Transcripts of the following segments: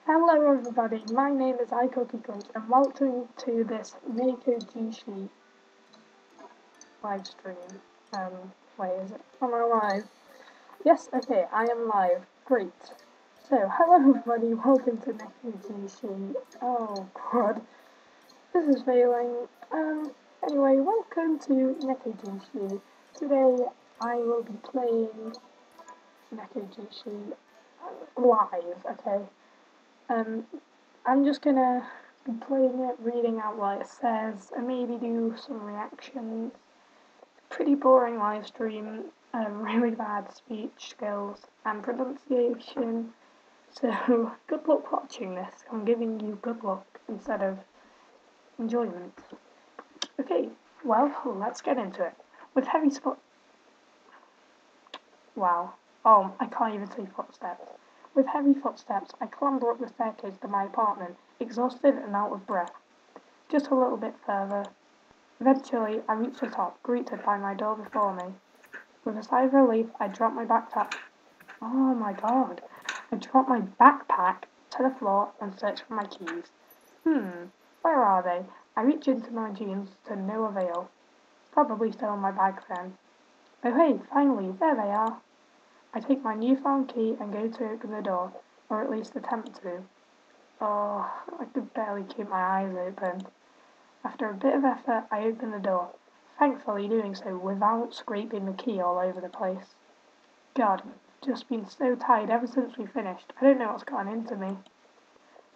Hello everybody, my name is NekoJishi and welcome to this NekoJishi live stream. Wait, am I live? Yes, okay, I am live. Great. So, hello everybody, welcome to NekoJishi. Oh god, this is failing. Anyway, welcome to NekoJishi. Today I will be playing NekoJishi live, okay? I'm just gonna be playing it, reading out what it says, and maybe do some reactions. Pretty boring live stream, really bad speech skills and pronunciation. So, good luck watching this. I'm giving you good luck instead of enjoyment. Okay, well, let's get into it. With heavy Wow. Oh, I can't even see footsteps. With heavy footsteps, I clamber up the staircase to my apartment, exhausted and out of breath. Just a little bit further. Eventually, I reach the top, greeted by my door before me. With a sigh of relief, I drop my backpack. Oh my god. I drop my backpack to the floor and search for my keys. Where are they? I reach into my jeans to no avail. Probably still in my bag then. Oh hey, finally, there they are. I take my newfound key and go to open the door, or at least attempt to. Oh, I could barely keep my eyes open. After a bit of effort, I open the door, thankfully doing so without scraping the key all over the place. God, I've just been so tired ever since we finished. I don't know what's gotten into me.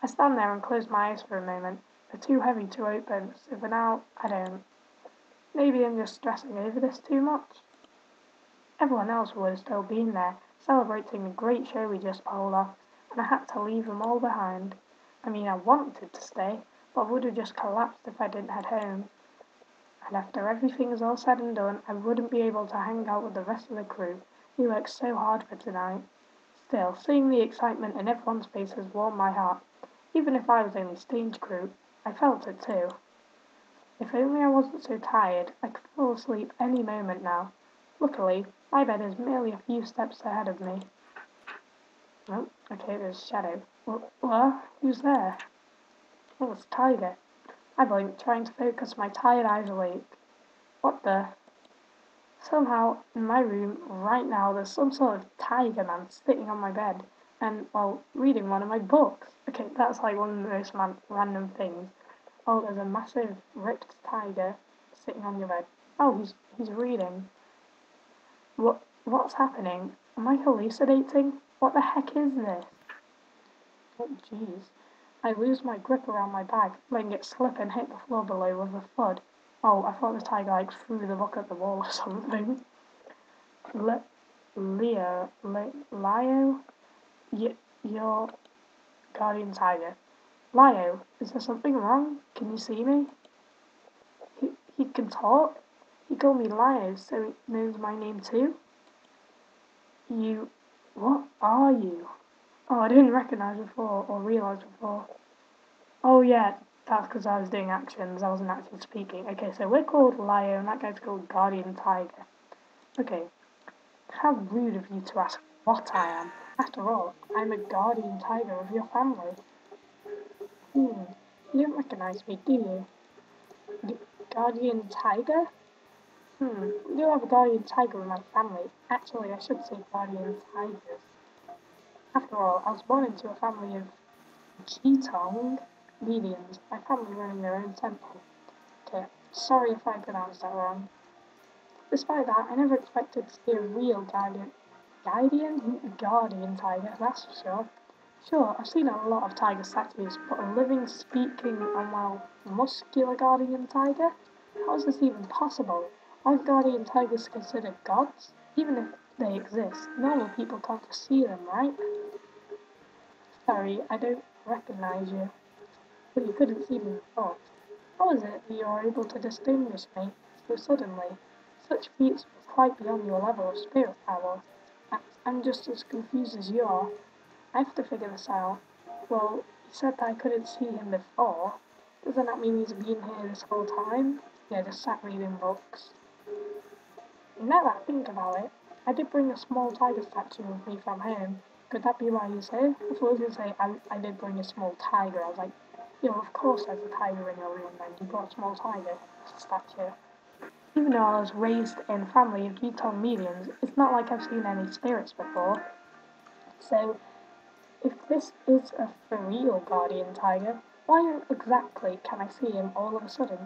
I stand there and close my eyes for a moment. They're too heavy to open, so for now, I don't. Maybe I'm just stressing over this too much. Everyone else would have still been there, celebrating the great show we just pulled off, and I had to leave them all behind. I mean, I wanted to stay, but I would have just collapsed if I didn't head home. And after everything is all said and done, I wouldn't be able to hang out with the rest of the crew. We worked so hard for tonight. Still, seeing the excitement in everyone's faces warmed my heart. Even if I was only stage crew, I felt it too. If only I wasn't so tired, I could fall asleep any moment now. Luckily, my bed is merely a few steps ahead of me. Oh, okay, there's Shadow. What? Who's there? Oh, it's Tiger. I blink, trying to focus my tired eyes awake. What the? Somehow, in my room, right now, there's some sort of tiger man sitting on my bed and, well, reading one of my books. Okay, that's like one of the most random things. Oh, there's a massive, ripped tiger sitting on your bed. Oh, he's reading. What's happening? Am I hallucinating? What the heck is this? Oh, jeez. I lose my grip around my bag, letting it slip and hit the floor below with a thud. Oh, I thought the tiger like threw the book at the wall or something. Leo, your guardian tiger. Leo, is there something wrong? Can you see me? He can talk? He called me Leo, so he knows my name too? What are you? Oh, I didn't recognize before, or realize before. Oh yeah, that's because I was doing actions, I wasn't actually speaking. Okay, so we're called Leo, and that guy's called Guardian Tiger. Okay, how rude of you to ask what I am. After all, I'm a Guardian Tiger of your family. You don't recognize me, do you? Guardian Tiger? We do have a Guardian Tiger in my family. Actually, I should say Guardian Tigers. After all, I was born into a family of Qitong mediums, my family running their own temple. Okay, sorry if I pronounced that wrong. Despite that, I never expected to see a real guardian tiger, that's for sure. Sure, I've seen a lot of tiger statues, but a living, speaking, and well, muscular guardian tiger? How is this even possible? Aren't guardian tigers considered gods? Even if they exist, normal people can't just see them, right? Sorry, I don't recognize you. But you couldn't see me before. How is it that you are able to distinguish me so suddenly? Such feats were quite beyond your level of spirit power. I'm just as confused as you are. I have to figure this out. Well, you said that I couldn't see him before. Doesn't that mean he's been here this whole time? Yeah, just sat reading books. Now that I think about it, I did bring a small tiger statue with me from home. Could that be why you say? I thought you were going to say, I did bring a small tiger. I was like, of course there's a tiger in your room then. You brought a small tiger statue. Even though I was raised in a family of Utah mediums, it's not like I've seen any spirits before. So, if this is a for real guardian tiger, why exactly can I see him all of a sudden?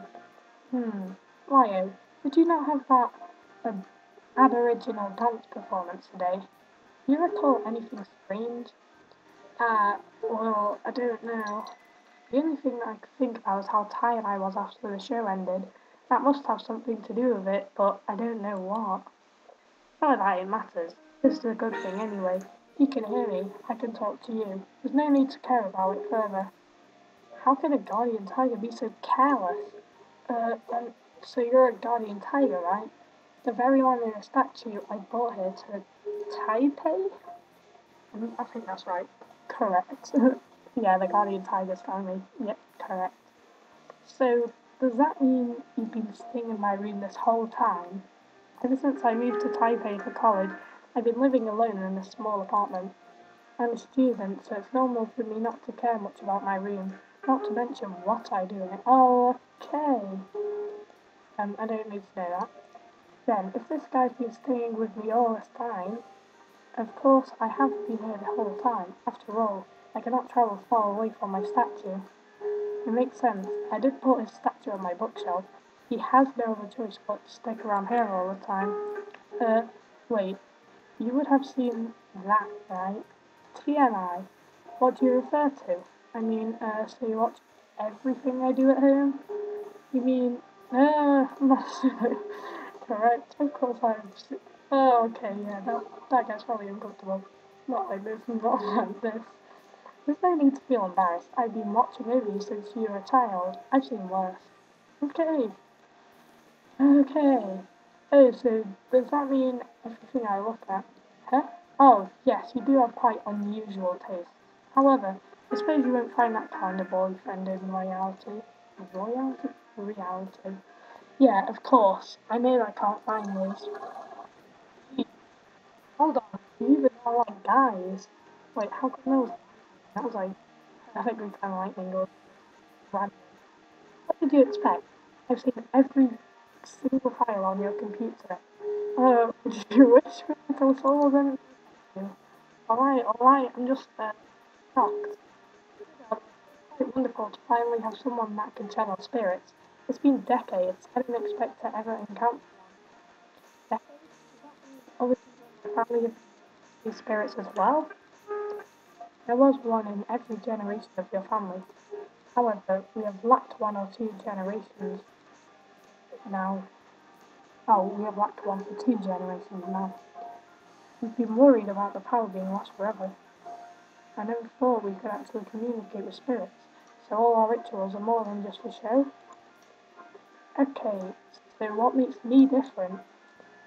Lio, did you not have that aboriginal dance performance today? Do you recall anything strange? Well, I don't know. The only thing that I could think about is how tired I was after the show ended. That must have something to do with it, but I don't know what. Not that it matters. This is a good thing anyway. You can hear me. I can talk to you. There's no need to care about it further. How can a guardian tiger be so careless? So you're a guardian tiger, right? The very one in the statue I brought here to Taipei? I think that's right. Correct. Yeah, the guardian tiger's family. Yep, correct. So, does that mean you've been staying in my room this whole time? Ever since I moved to Taipei for college, I've been living alone in a small apartment. I'm a student, so it's normal for me not to care much about my room, not to mention what I do in it. Oh, okay. I don't need to know that. Then, if this guy's been staying with me all this time, of course I have been here the whole time. After all, I cannot travel far away from my statue. It makes sense. I did put his statue on my bookshelf. He has no other choice but to stick around here all the time. Wait. You would have seen that, right? TMI. What do you refer to? I mean, so you watch everything I do at home? You mean, that's correct. Of course I've. Oh, okay, yeah, that gets really uncomfortable. Not like this, not like this. There's no need to feel embarrassed. I've been watching over you since you were a child. I've seen worse. Okay, okay. Oh, so does that mean everything I look at? Huh? Oh, yes, you do have quite unusual taste. However, I suppose you won't find that kind of boyfriend in reality. Royalty? Reality. Yeah, of course. I know I can't find those. Gee, hold on. You even know like guys. Wait, how come those? That was like perfectly kind of lightning or random. What did you expect? I've seen every single file on your computer. Did you wish for me to solve them? Alright, I'm just shocked. It's quite wonderful to finally have someone that can channel spirits. It's been decades. I didn't expect to ever encounter decades. Other people in my family have these spirits as well. There was one in every generation of your family. However, we have lacked one or two generations now. Oh, we have lacked one for 2 generations now. We've been worried about the power being lost forever. I never thought we could actually communicate with spirits, so all our rituals are more than just a show. Okay, so what makes me different?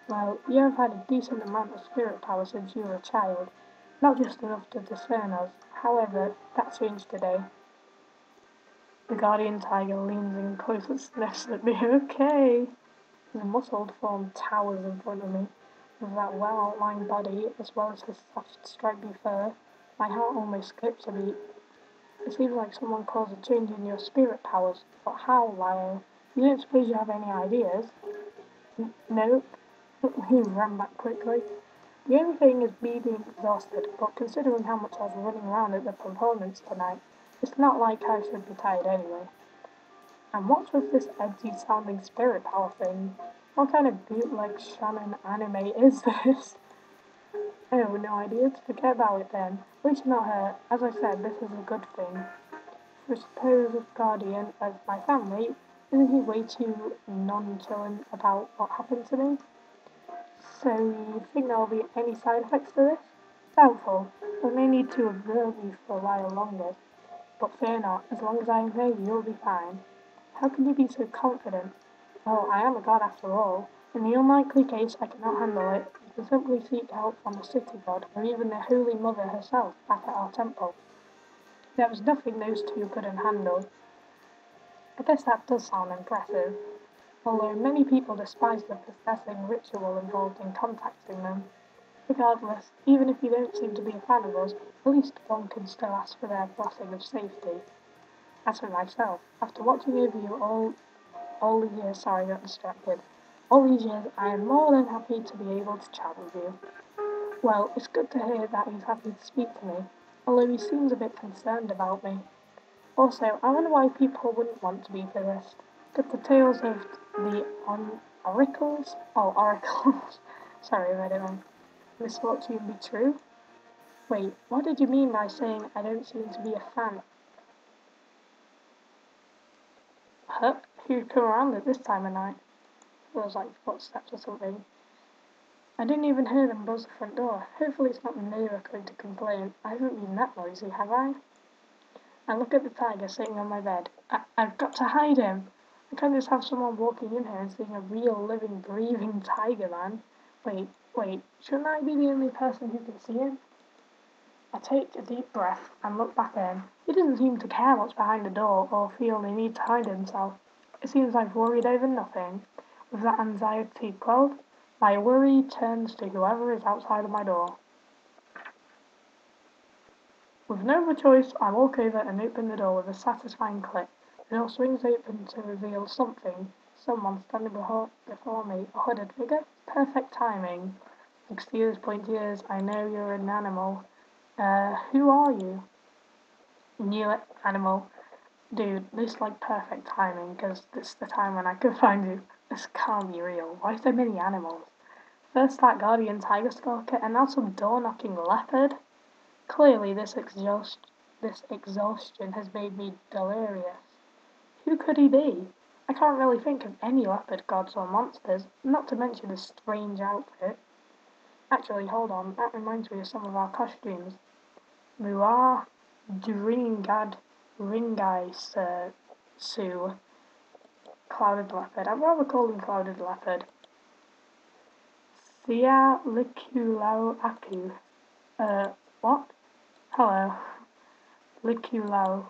Well, you have had a decent amount of spirit power since you were a child, not just enough to discern us. However, that changed today. The guardian tiger leans in close and sniffs at me. Okay. His muscled form towers in front of me. With that well-outlined body, as well as his soft, stripy fur, my heart almost skips a beat. It seems like someone caused a change in your spirit powers. But how, Lyle? You don't suppose you have any ideas? Nope. He ran back quickly. The only thing is me being exhausted, but considering how much I was running around at the performance tonight, it's not like I should be tired anyway. And what's with this edgy sounding spirit power thing? What kind of bootleg shonen anime is this? I have no idea. Forget about it then. At least not her. As I said, this is a good thing. For a supposed guardian of my family, isn't he way too nonchalant about what happened to me? So you think there will be any side effects to this? Doubtful. I may need to observe you for a while longer. But fear not, as long as I am here, you'll be fine. How can you be so confident? Well, I am a god after all. In the unlikely case I cannot handle it, you can simply seek help from the city god, or even the Holy Mother herself, back at our temple. There was nothing those two couldn't handle. I guess that does sound impressive, although many people despise the possessing ritual involved in contacting them. Regardless, even if you don't seem to be a fan of us, at least one can still ask for their blessing of safety. As for myself, after watching over you all the years, sorry, I got distracted. All these years, I am more than happy to be able to chat with you. Well, it's good to hear that he's happy to speak to me, although he seems a bit concerned about me. Also, I wonder why people wouldn't want to be possessed. Could the tales of the oracles? Oh, oracles. Sorry, I read it wrong. Misfortune be true? Wait, what did you mean by saying I don't seem to be a fan? Huh? Who'd come around at this time of night? It was like footsteps or something. I didn't even hear them buzz the front door. Hopefully it's not the neighbour going to complain. I haven't been that noisy, have I? I look at the tiger sitting on my bed. I've got to hide him. I can't just have someone walking in here and seeing a real, living, breathing tiger, man. Wait, shouldn't I be the only person who can see him? I take a deep breath and look back at him. He doesn't seem to care what's behind the door or feel the need to hide himself. It seems I've worried over nothing. With that anxiety quelled, my worry turns to whoever is outside of my door. With no other choice, I walk over and open the door with a satisfying click. The door swings open to reveal someone standing before me, a hooded figure. Perfect timing. Excuse, pointy ears, I know you're an animal. Who are you? Knew it, animal. Dude, this like perfect timing, because this is the time when I could find you. This can't be real. Why so many animals? First that guardian tiger stalker, and now some door-knocking leopard? Clearly this exhaustion has made me delirious. Who could he be? I can't really think of any leopard gods or monsters, not to mention his strange outfit. Actually, hold on, that reminds me of some of our costumes. Muar, Dringad, Ringai, Sue, Clouded Leopard. I'd rather call him Clouded Leopard. Sia Likulau Aku. What? Hello. Likulau.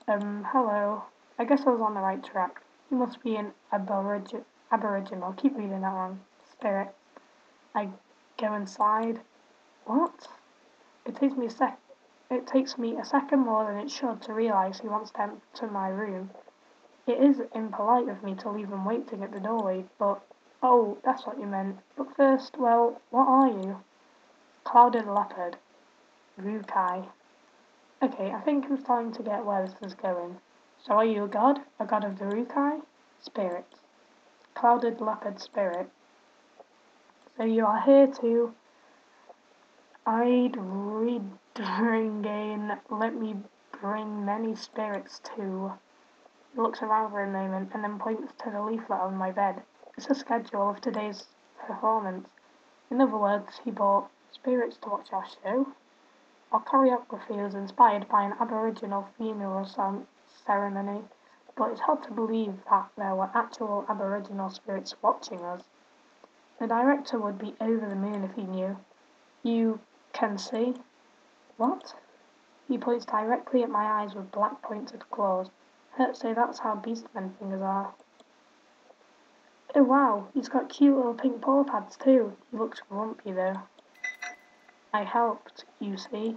Hello. I guess I was on the right track. He must be an aboriginal. Keep reading that wrong. Spirit. I go inside. What? It takes me a second more than it should to realise he wants to enter my room. It is impolite of me to leave him waiting at the doorway, but oh, that's what you meant. But first, well, what are you? Clouded leopard. Rukai. Okay, I think I'm starting to get where this is going. So are you a god? A god of the Rukai? Spirit. Clouded leopard spirit. So you are here to I'd read again. Let me bring many spirits to. He looks around for a moment and then points to the leaflet on my bed. It's a schedule of today's performance. In other words, he bought spirits to watch our show. Our choreography was inspired by an Aboriginal funeral ceremony, but it's hard to believe that there were actual Aboriginal spirits watching us. The director would be over the moon if he knew. You can see. What? He points directly at my eyes with black pointed claws. So that's how beastmen fingers are. Oh wow, he's got cute little pink paw pads too. He looks grumpy though. I helped, you see.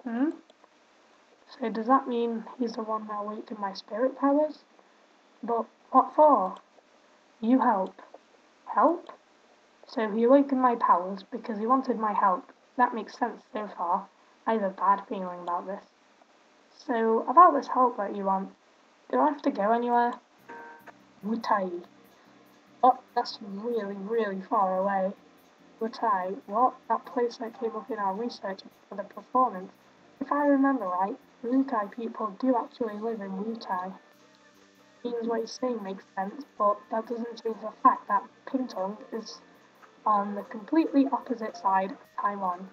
So does that mean he's the one that awakened my spirit powers? But what for? You help. Help? So he awakened my powers because he wanted my help. That makes sense so far. I have a bad feeling about this. So, about this help that you want, do I have to go anywhere? Wutai. Oh, that's really, really far away. Wutai, what? That place that came up in our research for the performance. If I remember right, Wutai people do actually live in Wutai. Means what he's saying makes sense, but that doesn't change the fact that Pingtung is on the completely opposite side of Taiwan.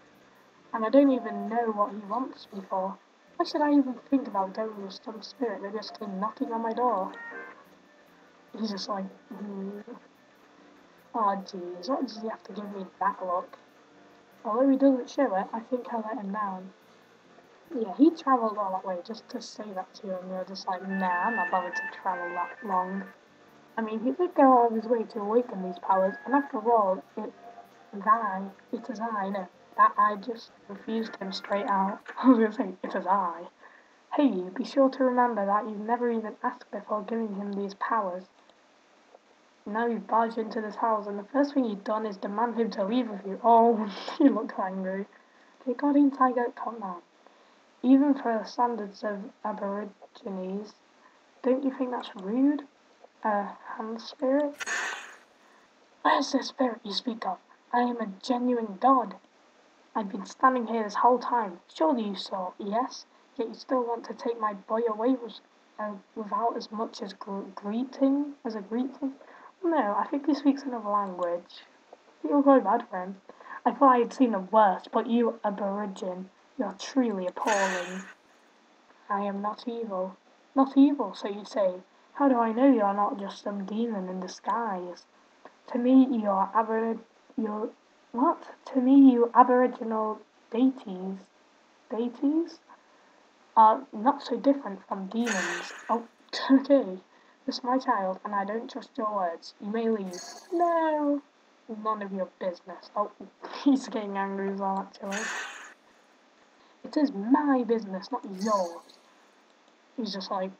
And I don't even know what he wants me for. Why should I even think about going with some spirit that just came knocking on my door? He's just like, oh jeez, what does he have to give me that look? Although he doesn't show it, I think I let him down. Yeah, he travelled all that way just to say that to you, and you're just like, nah, I'm not bothered to travel that long. I mean, he did go out of his way to awaken these powers, and after all, It is I, no. That I just refused him straight out. I was gonna say, it is I. Hey you, be sure to remember that you've never even asked before giving him these powers. Now you've barged into this house and the first thing you've done is demand him to leave with you. Oh, he looked angry. Okay, Guardian Tiger, calm down. Even for the standards of Aborigines, don't you think that's rude? Hand spirit? Where's the spirit you speak of? I am a genuine god. I've been standing here this whole time. Surely you saw, yes? Yet you still want to take my boy away without as much as greeting? As a greeting? No, I think he speaks another language. Feel very bad for him. I thought I had seen the worst, but you, Aborigine, you're truly appalling. I am not evil. Not evil, so you say. How do I know you're not just some demon in disguise? To me, you're what? To me, you Aboriginal deities are not so different from demons. Oh, okay. This is my child, and I don't trust your words. You may leave. No, none of your business. Oh, he's getting angry as well, actually. It is my business, not yours. He's just like,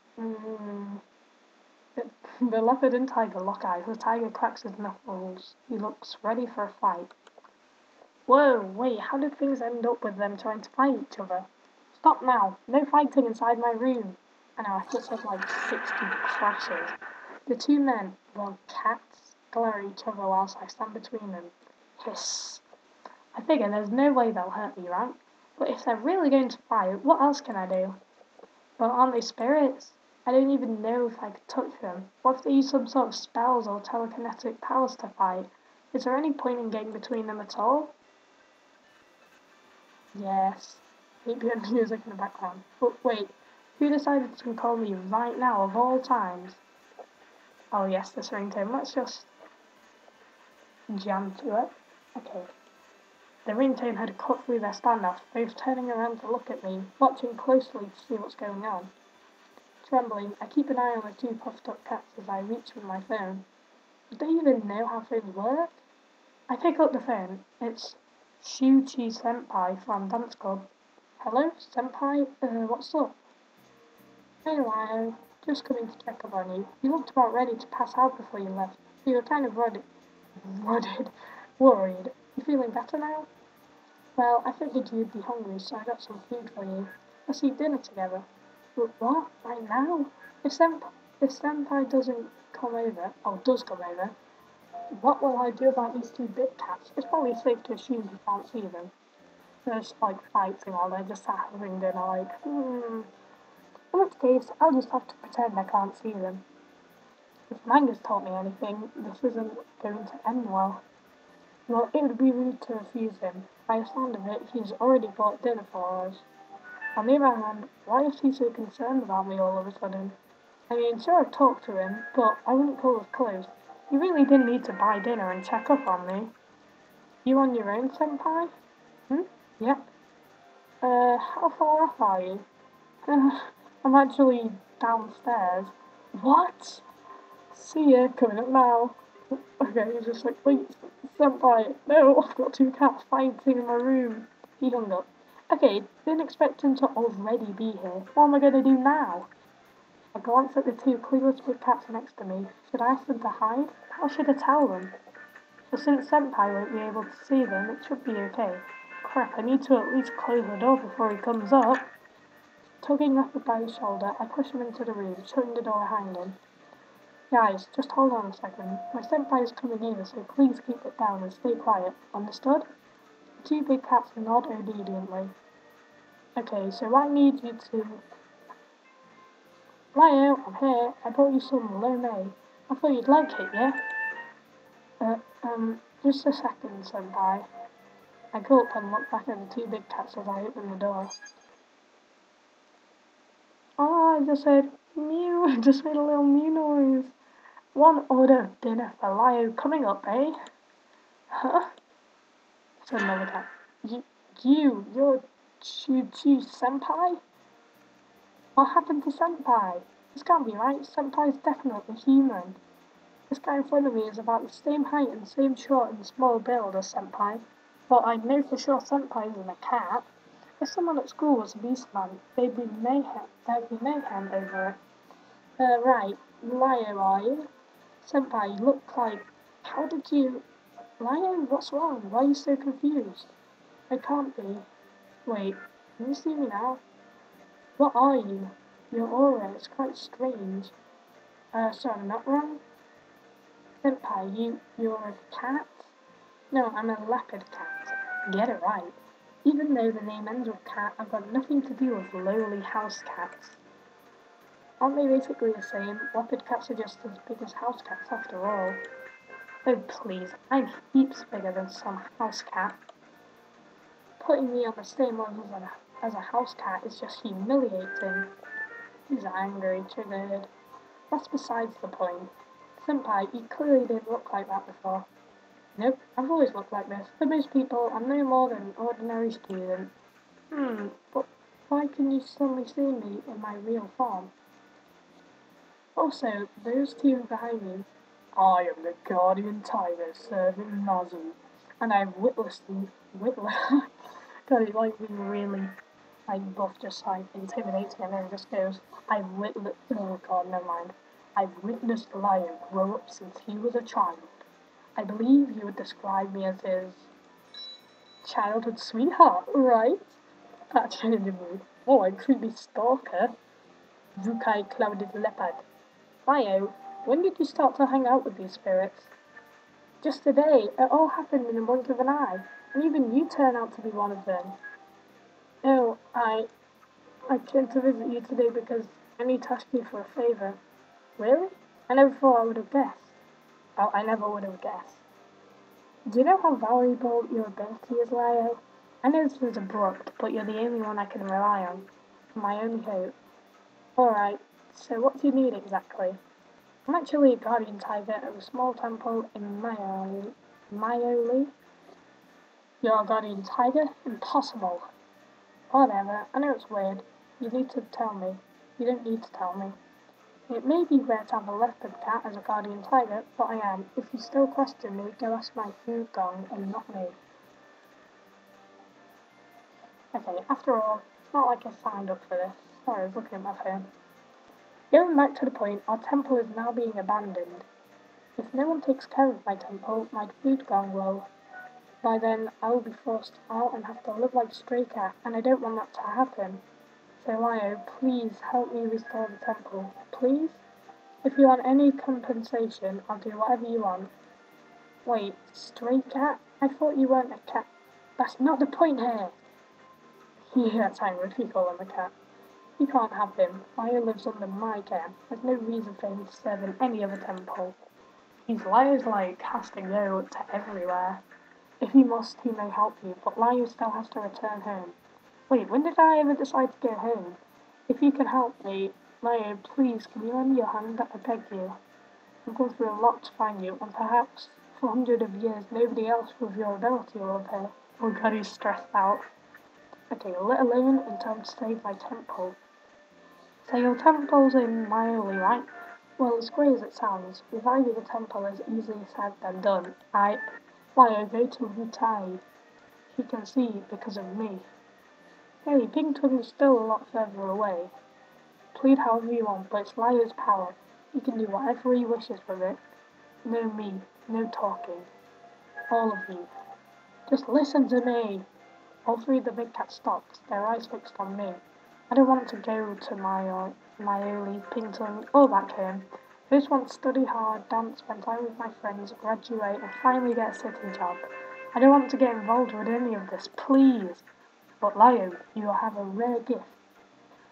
The leopard and tiger lock eyes. The tiger cracks his knuckles. He looks ready for a fight. Whoa, wait, how did things end up with them trying to fight each other? Stop now. No fighting inside my room. I know, I just had like 60 crashes. The two men, well, cats, glare at each other whilst I stand between them. Hiss. I figure there's no way they'll hurt me, right? But if they're really going to fight, what else can I do? Well, aren't they spirits? I don't even know if I could touch them. What if they use some sort of spells or telekinetic powers to fight? Is there any point in getting between them at all? Yes. Happy music in the background. But wait, who decided to call me right now of all times? Oh yes, this ringtone. Let's just jam to it. Okay. The ringtone had cut through their standoff, both turning around to look at me, watching closely to see what's going on. Trembling, I keep an eye on the two puffed up cats as I reach with my phone. Do they even know how phones work? I pick up the phone. It's Shuchi Senpai from Dance Club. Hello, Senpai? What's up? Hey, Lio. Just coming to check up on you. You looked about ready to pass out before you left. You were kind of worried. You feeling better now? Well, I figured you'd be hungry, so I got some food for you. Let's eat dinner together. But what? Right now? If Senpai doesn't come over, or does come over, what will I do about these two big cats? It's probably safe to assume he can't see them. They're just like fighting while they're just sat having dinner, like, In which case, I'll just have to pretend I can't see them. If Manga's taught me anything, this isn't going to end well. Well, it would be rude to refuse him. By the sound of it, he's already bought dinner for us. On the other hand, why is he so concerned about me all of a sudden? I mean, sure, I've talked to him, but I wouldn't call us close. You really didn't need to buy dinner and check up on me. You on your own, Senpai? Yep. How far off are you? I'm actually downstairs. What? See ya, coming up now. Okay, he's just like, wait, Senpai, no, I've got two cats fighting in my room. He hung up. Okay, didn't expect him to already be here. What am I gonna do now? I glanced at the two clueless big cats next to me. Should I ask them to hide? How should I tell them? But since Senpai won't be able to see them, it should be okay. Crap, I need to at least close the door before he comes up. Tugging Leopard by his shoulder, I push him into the room, shutting the door behind him. Guys, just hold on a second. My senpai is coming in, so please keep it down and stay quiet. Understood? The two big cats nod obediently. Okay, so I need you to... Lio, I'm here. I brought you some lo mein. I thought you'd like it, yeah? Just a second, senpai. I go up and look back at the two big cats as I open the door. Oh, I just said mew. I just made a little mew noise. One order of dinner for Lio coming up, eh? Huh? Said another cat. You're Chu Senpai? What happened to Senpai? This can't be right. Senpai's definitely human. This guy in front of me is about the same height and same short and small build as Senpai. But I know for sure Senpai isn't a cat. If someone at school was a beastman, there'd be mayhem over it. Right, Lio, are you? Senpai, you look like... How did you... Lio, what's wrong? Why are you so confused? I can't be. Wait, can you see me now? What are you? Your aura is quite strange. So I'm not wrong? Senpai, you're a cat? No, I'm a leopard cat. Get it right. Even though the name ends with cat, I've got nothing to do with lowly house cats. Aren't they basically the same? Leopard cats are just as big as house cats after all. Oh please, I'm heaps bigger than some house cat. Putting me on the same level as a house cat is just humiliating. He's angry, triggered. That's besides the point. Senpai, you clearly didn't look like that before. Nope, I've always looked like this. For most people, I'm no more than an ordinary student. But why can you suddenly see me in my real form? Also, those two behind me, I am the guardian tiger serving Nazu, and I've God, it's like being really, like, buff, just like intimidating, and then just goes, oh god, never mind. I've witnessed Lion grow up since he was a child. I believe you would describe me as his childhood sweetheart, right? That changed me. Oh, a creepy stalker. Rukai clouded leopard. Lio, when did you start to hang out with these spirits? Just today. It all happened in a blink of an eye, and even you turn out to be one of them. Oh, I came to visit you today because I need to ask you for a favor. Really? I never thought I would have guessed. Oh, I never would have guessed. Do you know how valuable your ability is, Lio? I know this is abrupt, but you're the only one I can rely on. My only hope. Alright, so what do you need exactly? I'm actually a guardian tiger of a small temple in Myoli. You're a guardian tiger? Impossible. Whatever, I know it's weird. You need to tell me. You don't need to tell me. It may be rare to have a leopard cat as a guardian tiger, but I am. If you still question me, go ask my food gong and not me. Okay, after all, it's not like I signed up for this. Sorry, I was looking at my phone. Going back to the point, our temple is now being abandoned. If no one takes care of my temple, my food gong will. By then, I will be forced out and have to live like a stray cat, and I don't want that to happen. So Lio, please help me restore the temple. Please? If you want any compensation, I'll do whatever you want. Wait, stray cat? I thought you weren't a cat. That's not the point here! He gets angry if you call him a cat. You can't have him. Lio lives under my care. There's no reason for him to serve in any other temple. Lio's has to go to everywhere. If he must, he may help you, but Lio still has to return home. Wait, when did I ever decide to go home? If you can help me, Lio, please, can you lend me your hand? I beg you. I've gone through a lot to find you, and perhaps for hundreds of years nobody else with your ability will appear. Oh god, he's stressed out. Okay, let alone in time to save my temple. So your temple's in Myoli, right? Well, as great as it sounds, reviving a temple is easier said than done. Lio, go to Wutai. He can see because of me. Hey, Pingtung is still a lot further away. Plead however you want, but it's Lio's power. He can do whatever he wishes with it. No me, no talking. All of you. Just listen to me! All three of the big cats stopped, their eyes fixed on me. I don't want to go to Myoli, Pingtung, or back home. I just want to study hard, dance, spend time with my friends, graduate, and finally get a city job. I don't want to get involved with any of this, please! But Lio, you have a rare gift.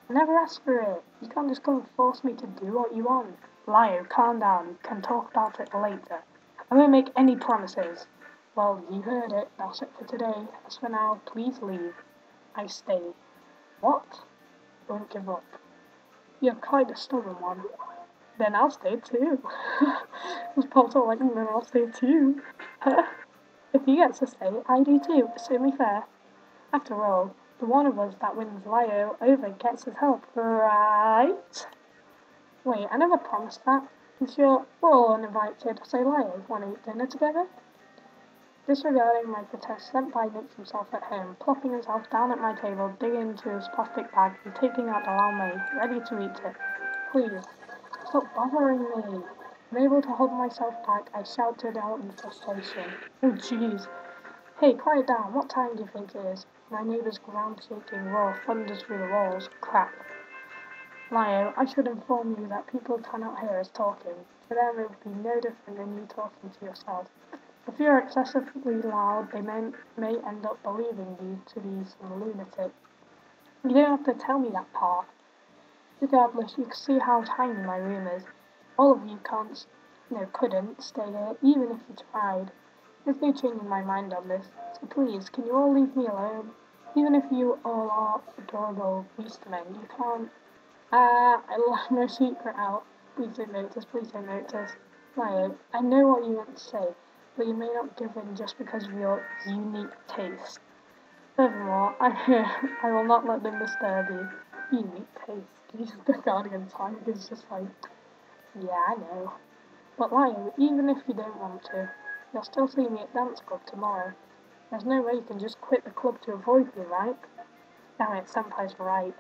I never asked for it. You can't just come and force me to do what you want. Lio, calm down. You can talk about it later. I won't make any promises. Well, you heard it. That's it for today. As for now, please leave. I stay. What? Don't give up. You're quite a stubborn one. Then I'll stay too. Just popped up then I'll stay too. If he gets to stay, I do too. It's only fair. After all, the one of us that wins Lio over gets his help, right? Wait, I never promised that. In short, we're all uninvited, so Leo, want to eat dinner together? Disregarding my protest, Senpai makes himself at home, plopping himself down at my table, digging into his plastic bag and taking out the lao mein, ready to eat it. Please, stop bothering me. Unable to hold myself back, I shouted out in frustration. Oh jeez. Hey, quiet down. What time do you think it is? My neighbour's ground-shaking roar thunders through the walls. Crap. Leo, I should inform you that people cannot hear us talking. For them it would be no different than you talking to yourself. If you're excessively loud, they may end up believing you to be some lunatic. You don't have to tell me that part. Regardless, you can see how tiny my room is. All of you couldn't stay here, even if you tried. There's no changing my mind on this, so please, can you all leave me alone? Even if you all are adorable beastmen, you can't. I left my secret out. Please don't notice, please don't notice. Leo, I know what you want to say, but you may not give in just because of your unique taste. Furthermore, I will not let them disturb you. Unique taste. Jesus, the Guardian Tiger is just like, yeah, I know. But Leo, even if you don't want to, you'll still see me at dance club tomorrow. There's no way you can just quit the club to avoid me, right? Damn it, Senpai's right.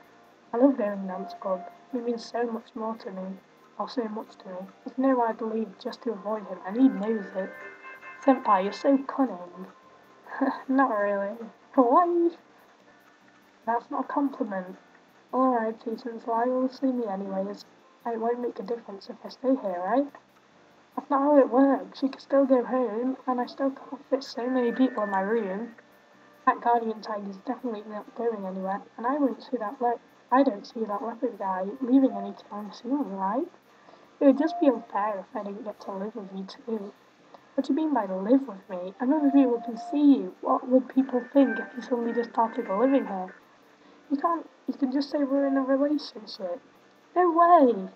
I love going to dance club. It means so much more to me. Or so much to me. There's no way I'd leave just to avoid him, and he knows it. Senpai, you're so cunning. Not really. Why? That's not a compliment. Alright, since Lyle will see me anyways, it won't make a difference if I stay here, right? That's not how it works. You can still go home, and I still can't fit so many people in my room. That Guardian Tiger's definitely not going anywhere, and I don't see that leopard guy leaving anytime soon, right? It would just be unfair if I didn't get to live with you too. What do you mean by live with me? And other people can see you. What would people think if you suddenly just started living here? You can just say we're in a relationship. No way!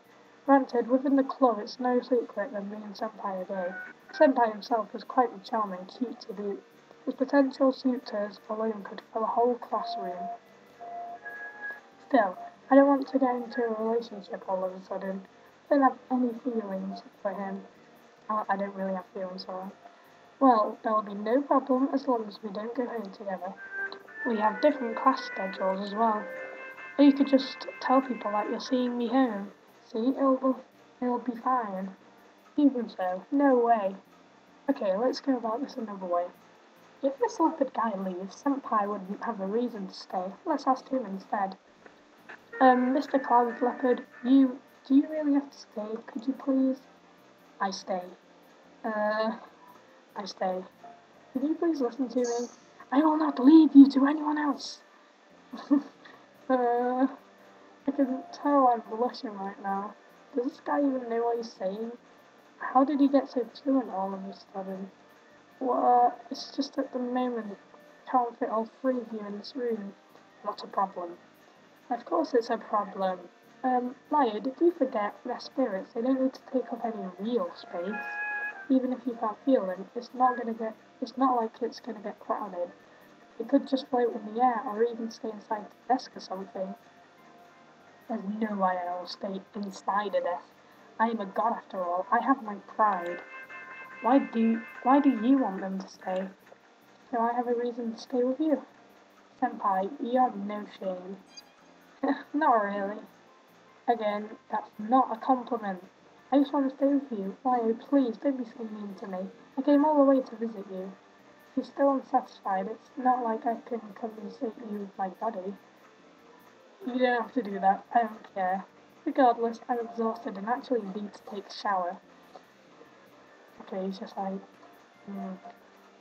Granted, within the club it's no secret that me and Senpai are gay. Senpai himself was quite a charming, cute to boot. His potential suitors alone could fill a whole classroom. Still, I don't want to get into a relationship all of a sudden. I don't have any feelings for him. I don't really have feelings for him. Well, there'll be no problem as long as we don't go home together. We have different class schedules as well. Or you could just tell people that you're seeing me home. See, it'll be fine. Even so, no way. Okay, let's go about this another way. If this leopard guy leaves, Senpai wouldn't have a reason to stay. Let's ask him instead. Mr. Cloud Leopard, do you really have to stay? Could you please? I stay. I stay. Could you please listen to me? I will not leave you to anyone else. I can tell I'm blushing right now. Does this guy even know what he's saying? How did he get so fluent all of a sudden? Well, it's just at the moment, can't fit all three of you in this room. Not a problem. Of course it's a problem. Leo, did you forget they're spirits? They don't need to take up any real space. Even if you can't feel them, it's not like it's gonna get crowded. It could just float in the air or even stay inside the desk or something. There's no way I'll stay inside a desk. I am a god after all. I have my pride. Why do you want them to stay? Do I have a reason to stay with you? Senpai, you have no shame. Not really. Again, that's not a compliment. I just want to stay with you. Leo, please, don't be so mean to me. I came all the way to visit you. If you're still unsatisfied, it's not like I can compensate you with my body. You don't have to do that. I don't care. Regardless, I'm exhausted and actually need to take a shower. Okay, he's just like,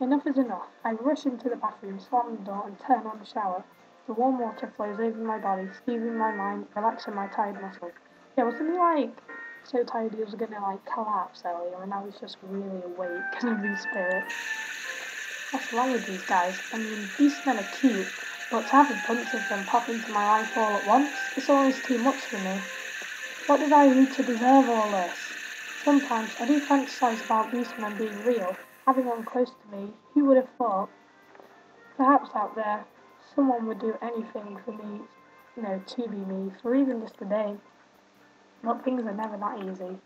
Enough is enough. I rush into the bathroom, slam the door, and turn on the shower. The warm water flows over my body, soothing my mind, relaxing my tired muscles. Yeah, wasn't he so tired he was gonna collapse earlier, and now he's just really awake and a new spirit? What's wrong with these guys? I mean, these men are cute, but to have a bunch of them pop into my life all at once, it's always too much for me. What did I do to deserve all this? Sometimes I do fantasize about these men being real, having them close to me. Who would have thought? Perhaps out there, someone would do anything for me, to be me, for even just a day. But things are never that easy.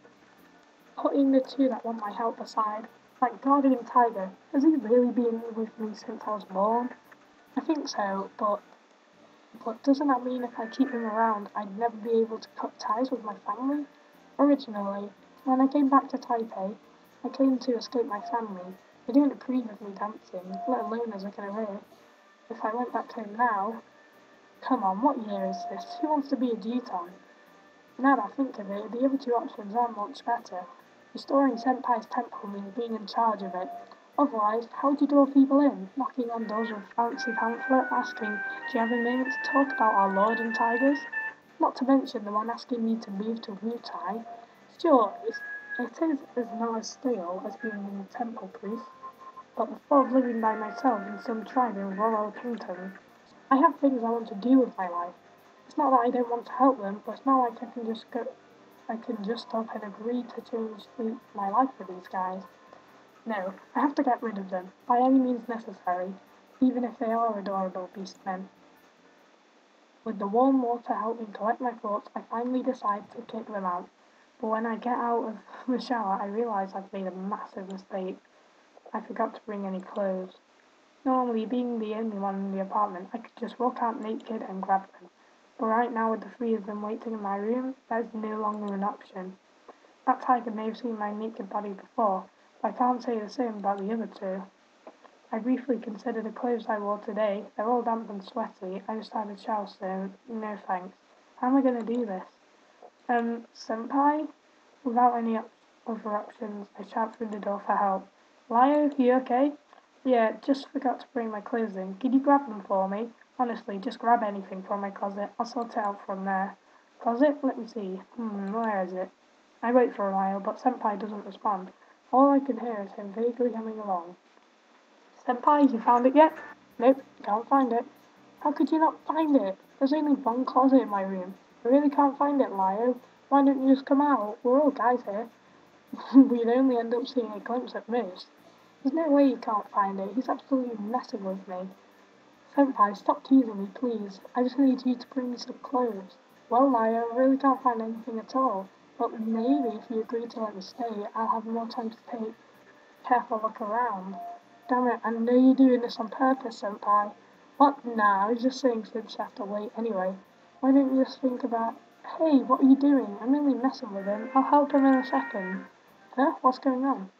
putting the two that want my help aside. Like guardian tiger, has he really been with me since I was born? I think so, but doesn't that mean if I keep him around, I'd never be able to cut ties with my family? Originally, when I came back to Taipei, I came to escape my family. They didn't approve of me dancing, let alone as a career. If I went back home now, come on, what year is this? Who wants to be a Juton? Now that I think of it, the other two options are much better. Restoring Senpai's temple means being in charge of it. Otherwise, how do you draw people in? Knocking on doors with a fancy pamphlet, asking, do you have a minute to talk about our lord and tigers? Not to mention the one asking me to move to Wutai. Sure, it is not as stale as being in the temple priest, but the thought of living by myself in some tribe in rural Kingdom. I have things I want to do with my life. It's not that I don't want to help them, but it's not like I can just stop and agree to change my life for these guys. No, I have to get rid of them, by any means necessary, even if they are adorable beastmen. With the warm water helping collect my thoughts, I finally decide to kick them out. But when I get out of the shower, I realize I've made a massive mistake. I forgot to bring any clothes. Normally, being the only one in the apartment, I could just walk out naked and grab them. But right now, with the three of them waiting in my room, that is no longer an option. That tiger may have seen my naked body before, but I can't say the same about the other two. I briefly considered the clothes I wore today. They're all damp and sweaty. I just had a shower soon. No thanks. How am I going to do this? Senpai? Without any other options, I shout through the door for help. Lio, you okay? Yeah, just forgot to bring my clothes in. Could you grab them for me? Honestly, just grab anything from my closet. I'll sort it out from there. Closet? Let me see. Where is it? I wait for a while, but Senpai doesn't respond. All I can hear is him vaguely humming along. Senpai, you found it yet? Nope, can't find it. How could you not find it? There's only one closet in my room. I really can't find it, Lio. Why don't you just come out? We're all guys here. We'd only end up seeing a glimpse at most. There's no way you can't find it. He's absolutely messing with me. Senpai, stop teasing me, please. I just need you to bring me some clothes. Well, Lio, I really can't find anything at all. But maybe if you agree to let me stay, I'll have more time to take a careful look around. Damn it, I know you're doing this on purpose, Senpai. What? Nah, I was just saying since you have to wait anyway. Why don't you just think about... Hey, what are you doing? I'm only messing with him. I'll help him in a second. Huh? What's going on?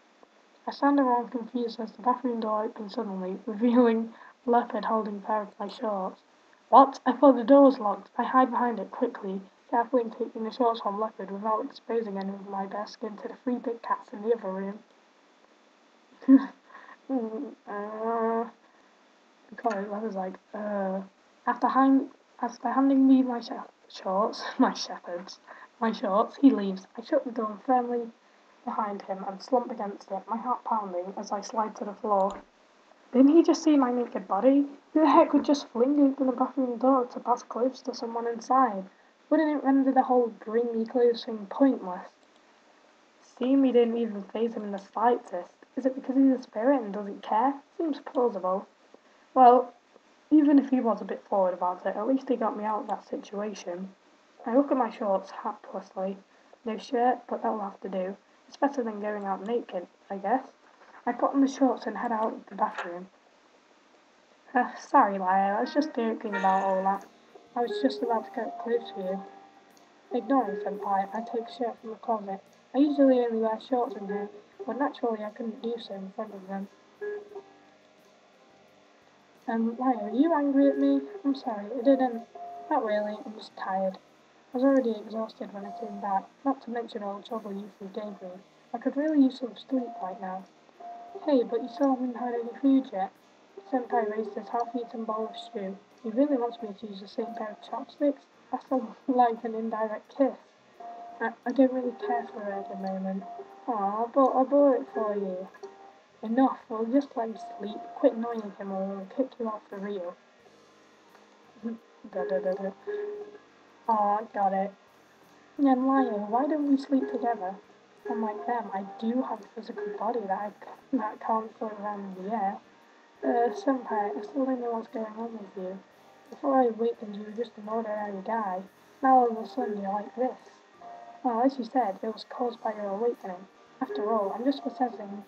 I stand around confused as the bathroom door opens suddenly, revealing Leopard holding a pair of my shorts. What? I thought the door was locked. I hide behind it quickly, carefully taking the shorts from Leopard without exposing any of my bare skin to the three big cats in the other room. Because I was like, After, after handing me my shorts, my shorts, he leaves. I shut the door firmly behind him and slump against it, my heart pounding as I slide to the floor. Didn't he just see my naked body? Who the heck would just fling open the bathroom door to pass clothes to someone inside? Wouldn't it render the whole bring me clothes thing pointless? Seeing me didn't even faze him in the slightest. Is it because he's a spirit and doesn't care? Seems plausible. Well, even if he was a bit forward about it, at least he got me out of that situation. I look at my shorts haplessly. No shirt, but that'll have to do. It's better than going out naked, I guess. I put on the shorts and head out of the bathroom. Sorry, Lyle, I was just joking about all that. I was just about to get close to you. Ignore me, Senpai. I take a shirt from the closet. I usually only wear shorts in here, but naturally I couldn't do so in front of them. Lyle, are you angry at me? I'm sorry, I didn't. Not really, I'm just tired. I was already exhausted when I came back, not to mention all the trouble you two gave me. I could really use some sleep right now. Hey, but you still haven't had any food yet. Senpai raised his half-eaten bowl of stew. He really wants me to use the same pair of chopsticks? That sounds like an indirect kiss. I don't really care for it at the moment. Aw, but I bought it for you. Enough, we'll just let him sleep. Quit annoying him or we'll kick you off the reel. Da da da da. Aw, got it. And Lyle, why don't we sleep together? Unlike them, I do have a physical body that can't float around in the air. Senpai, I still don't know what's going on with you. Before I awakened, you were just an ordinary guy. Now all of a sudden you're like this. Well, as you said, it was caused by your awakening. After all, I'm just possessing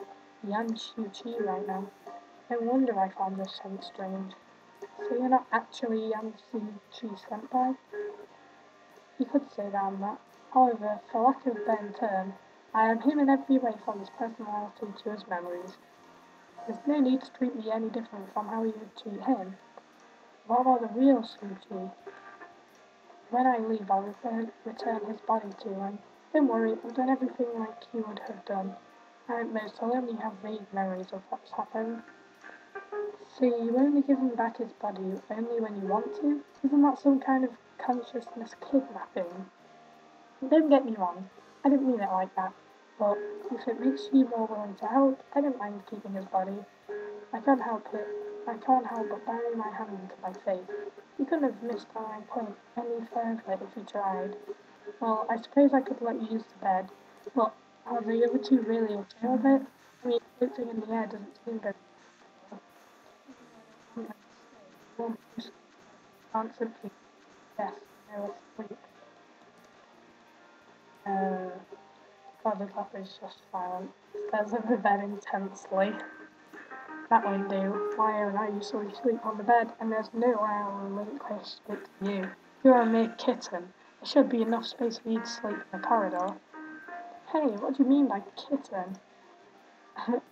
NekoJishi right now. No wonder I found this so strange. So you're not actually NekoJishi senpai? You could say that I'm not. However, for lack of a better term, I am him in every way from his personality to his memories. There's no need to treat me any different from how you would treat him. What about the real Suchi? When I leave, I'll return his body to him. Don't worry, I've done everything like he would have done. And at most, I'll only have vague memories of what's happened. So you only give him back his body only when you want to? Isn't that some kind of consciousness kidnapping? Don't get me wrong, I didn't mean it like that. But if it makes you more willing to help, I don't mind keeping his body. I can't help it. I can't help but bury my hand into my face. You couldn't have missed my point any further if you tried. Well, I suppose I could let you use the bed. But are the other two really okay with it? I mean, floating in the air doesn't seem very warm. Can't simply yes, no asleep. Father Clough is just silent. Stares at the bed intensely. That won't do. Lio and I usually sleep on the bed, and there's no way I'll relinquish it to you. You're a mere kitten. There should be enough space for you to sleep in the corridor. Hey, what do you mean by kitten?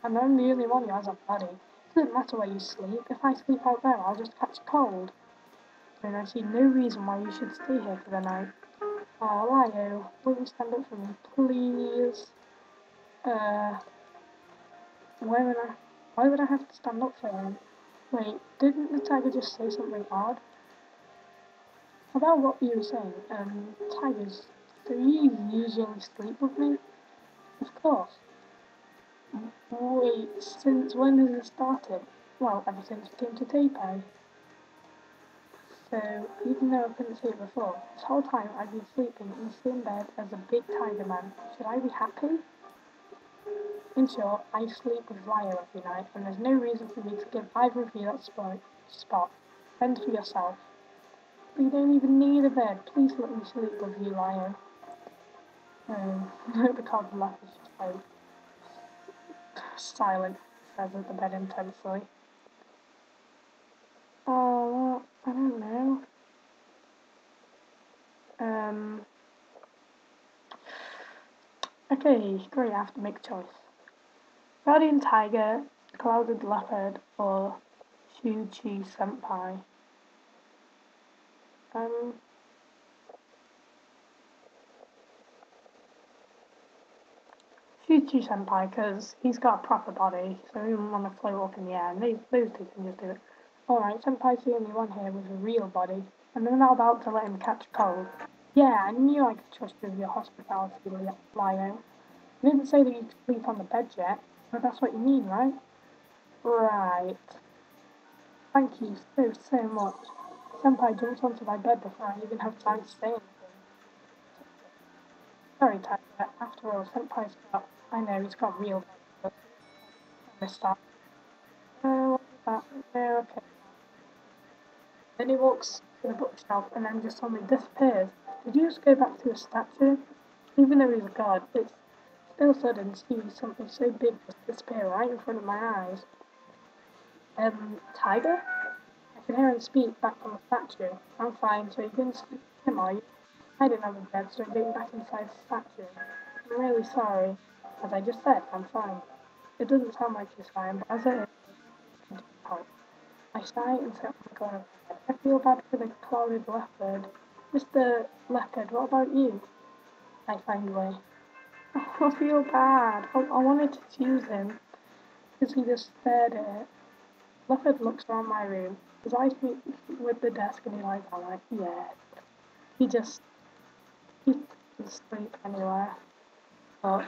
And I'm the only one who has a body. It doesn't matter where you sleep. If I sleep out there, I'll just catch a cold. And I see no reason why you should stay here for the night. Oh, Lio, will you stand up for me, please? Why would I? Why would I have to stand up for him? Wait, didn't the tiger just say something odd? About what you were saying, tigers, do you usually sleep with me? Of course. Wait, since when has it started? Well, ever since we came to Taipei. So, even though I couldn't see it before, this whole time I've been sleeping in the same bed as a big tiger man. Should I be happy? In short, I sleep with Lio every night, and there's no reason for me to give either of you that spot. Fend for yourself. We don't even need a bed. Please let me sleep with you, Lio. The carbon laugh is just like silent, says at the bed intensely. Oh, I don't know. Okay, great, I have to make a choice. Guardian Tiger, Clouded Leopard, or NekoJishi Senpai. NekoJishi Senpai, because he's got a proper body, so he wouldn't want to float up in the air, and those two can just do it. Alright, Senpai's the only one here with a real body, and they're not about to let him catch a cold. Yeah, I knew I could trust you with your hospitality, Lio. I didn't say that you could sleep on the bed yet, but that's what you mean, right? Right. Thank you so much. Senpai jumps onto my bed before I even have time to say anything. Sorry, Tiger. After all, Senpai's got... I know, he's got real body. I missed that. What was that? No, okay. Then he walks to the bookshelf and then just suddenly disappears. Did you just go back to a statue? Even though he's a god, it's still sudden to see something so big just disappear right in front of my eyes. Tiger? I can hear him speak back from the statue. I'm fine, so you didn't sleep with him, are you? I didn't have a bed, so I'm getting back inside the statue. I'm really sorry. As I just said, I'm fine. It doesn't sound like he's fine, but as it is, I can help. I sigh and sit on the corner of the bed. I feel bad for the clouded leopard. Mr. Leopard, what about you? I find way. I feel bad. I wanted to choose him because he just stared at it. Leopard looks around my room. His eyes meet with the desk and he lies down like, yeah. He can sleep anywhere. But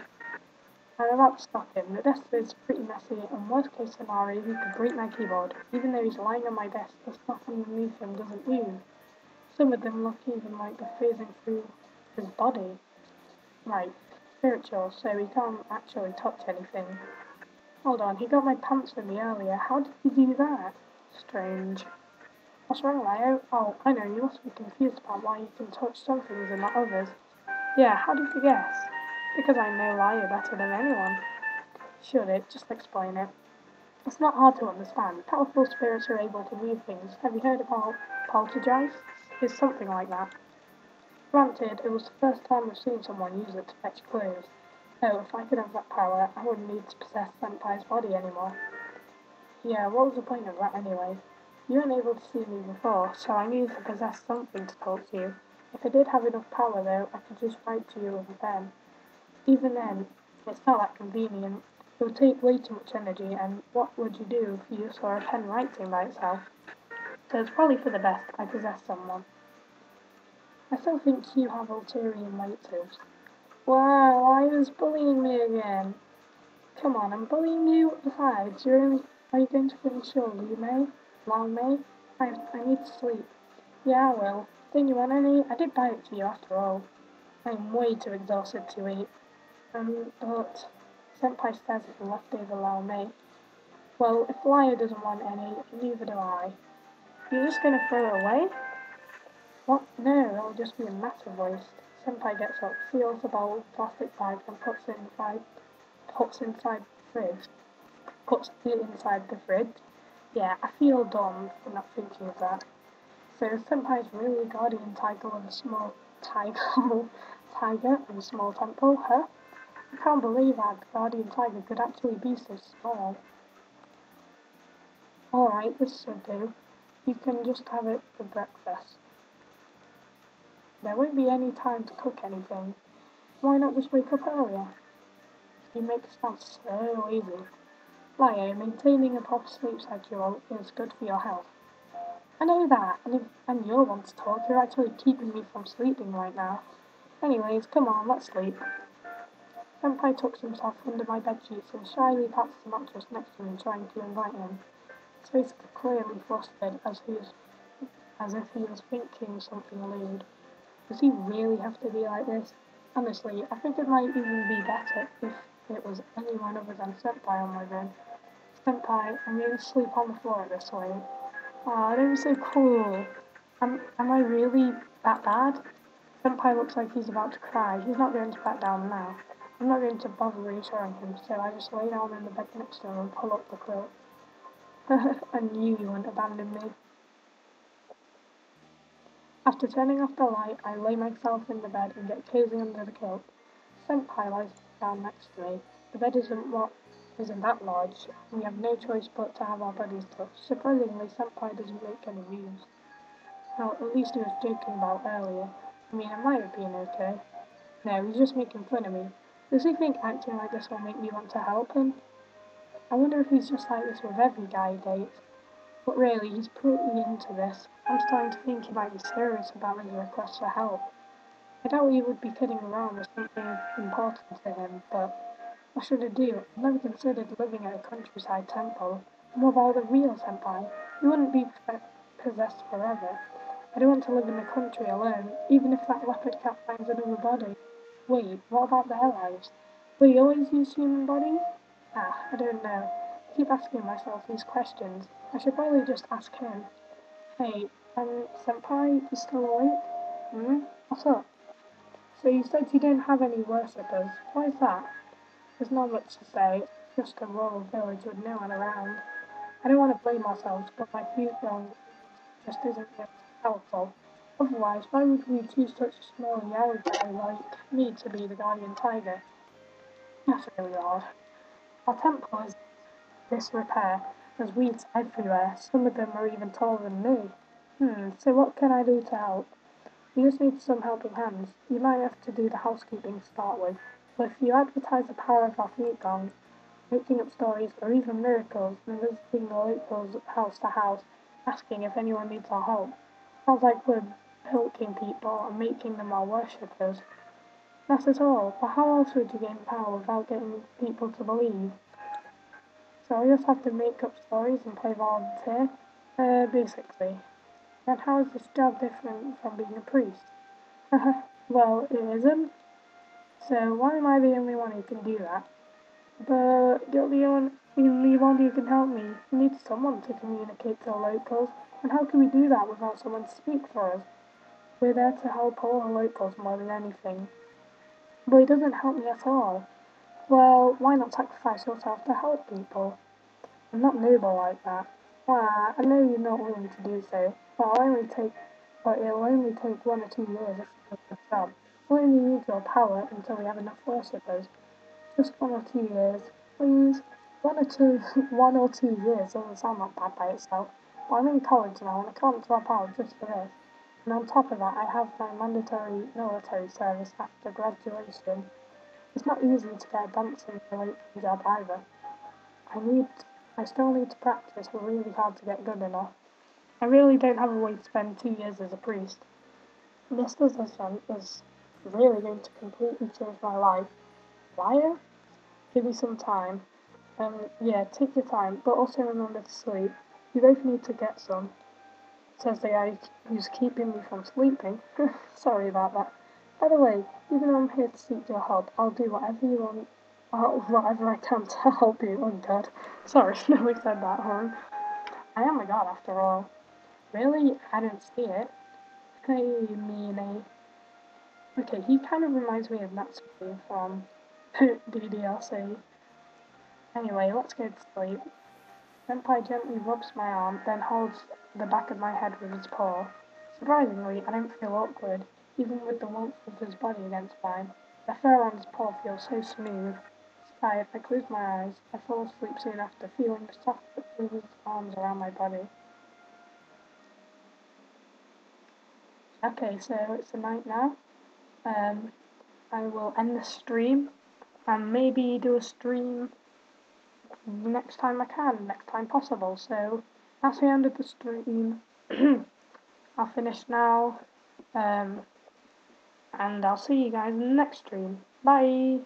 I'm about to stop him. The desk is pretty messy, and worst case scenario, he could break my keyboard. Even though he's lying on my desk, the stuff underneath him doesn't move. Some of them look even like they're phasing through his body. Right, spiritual, so he can't actually touch anything. Hold on, he got my pants for me earlier. How did he do that? Strange. What's wrong, Lio? Oh, I know, you must be confused about why you can touch some things and not others. Yeah, how did you guess? Because I know Liar better than anyone. Should it? Just explain it. It's not hard to understand. Powerful spirits are able to move things. Have you heard about poltergeists? It's something like that. Granted, it was the first time I've seen someone use it to fetch clues. Oh, if I could have that power, I wouldn't need to possess Senpai's body anymore. Yeah, what was the point of that anyway? You weren't able to see me before, so I needed to possess something to talk to you. If I did have enough power, though, I could just write to you with a pen. Even then, it's not that convenient. It would take way too much energy, and what would you do if you saw a pen writing by itself? So it's probably for the best I possess someone. I still think you have ulterior motives. Wow, I was bullying me again. Come on, I'm bullying you. Besides, are you going to finish your Long May? I need to sleep. Yeah, I will. Don't you want any? I did buy it for you after all. I'm way too exhausted to eat. But Senpai says it's a leftover Lao Mei. Well, if Liar doesn't want any, neither do I. You're just gonna throw it away? What? No, that'll just be a massive waste. Senpai gets up, seals the bowl with plastic bag and puts inside the fridge. Puts it inside the fridge. Yeah, I feel dumb for not thinking of that. So Senpai's really guardian tiger of a small tiger in a small temple, huh? I can't believe that the guardian tiger could actually be so small. Alright, this should do. You can just have it for breakfast. There won't be any time to cook anything. Why not just wake up earlier? You make it sound so easy. Leo, maintaining a proper sleep schedule is good for your health. I know that, and you're one to talk, you're actually keeping me from sleeping right now. Anyways, come on, let's sleep. Senpai tucks himself under my bedsheets and shyly pats the mattress next to me, trying to invite him. His face is clearly flustered, as if he was thinking something lewd. Does he really have to be like this? Honestly, I think it might even be better if it was anyone other than Senpai on my bed. Senpai, I'm going to sleep on the floor this way. Aw, don't be so cool. Am I really that bad? Senpai looks like he's about to cry. He's not going to back down now. I'm not going to bother reassuring him, so I just lay down in the bed next to him and pull up the quilt. I knew you wouldn't abandon me. After turning off the light, I lay myself in the bed and get cozy under the quilt. Senpai lies down next to me. The bed isn't that large. We have no choice but to have our bodies touched. Surprisingly, Senpai doesn't make any moves. Well, at least he was joking about earlier. I mean, it might have been okay. No, he's just making fun of me. Does he think acting like this will make me want to help him? I wonder if he's just like this with every guy he dates. But really, he's pretty into this. I'm starting to think he might be serious about his request for help. I doubt he would be kidding around with something important to him, but what should I do? I've never considered living at a countryside temple. What about the real senpai? He wouldn't be possessed forever. I don't want to live in the country alone, even if that leopard cat finds another body. Wait, what about their lives? Will you always use human bodies? I don't know. I keep asking myself these questions. I should probably just ask him. Hey, senpai, you still awake? What's up? So you said you don't have any worshippers. Why is that? There's not much to say. It's just a rural village with no one around. I don't want to blame ourselves, but my viewpoint just isn't really helpful. Otherwise, why would we choose such a small yellow guy like me to be the guardian tiger? That's really odd. Our temple is in disrepair. There's weeds everywhere. Some of them are even taller than me. So what can I do to help? You just need some helping hands. You might have to do the housekeeping to start with. But if you advertise the power of our flute gong, making up stories, or even miracles, and visiting the locals house to house, asking if anyone needs our help, sounds like we're bilking people and making them our worshippers. Not at all, but how else would you gain power without getting people to believe? So I just have to make up stories and play volunteer? Basically. Then how is this job different from being a priest? Well, it isn't. So why am I the only one who can do that? But you're the only one who can help me. We need someone to communicate to the locals. And how can we do that without someone to speak for us? We're there to help all the locals more than anything. but it doesn't help me at all. Well, why not sacrifice yourself to help people? I'm not noble like that. Well, I know you're not willing to do so, but it'll only take 1 or 2 years if you do a good job. We'll only need your power until we have enough worshippers. Just 1 or 2 years, please. 1 or 2, 1 or 2 years doesn't sound that bad by itself. But I'm in college now and I can't drop out just for this. And on top of that, I have my mandatory military service after graduation. It's not easy to get a dancing related job either. I need, I still need to practice really hard to get good enough. I really don't have a way to spend 2 years as a priest. This decision is really going to completely change my life. Why? Give me some time. Yeah, take your time, but also remember to sleep. You both need to get some. Says the guy who's keeping me from sleeping. Sorry about that. By the way, even though I'm here to seek your help, I'll do whatever you want, whatever I can to help you. Oh God. Sorry, nearly said that wrong. I am a god after all. Really? I didn't see it. Hey, meanie. Okay, he kind of reminds me of Natsuki from DDLC. Anyway, let's go to sleep. Senpai gently rubs my arm, then holds the back of my head with his paw. Surprisingly, I don't feel awkward, even with the warmth of his body against mine. The fur on his paw feels so smooth. Tired, I close my eyes. I fall asleep soon after, feeling the soft touch of his arms around my body. Okay, so it's the night now. I will end the stream and maybe do a stream next time I can, next time possible. So that's the end of the stream. I'll finish now. And I'll see you guys in the next stream. Bye!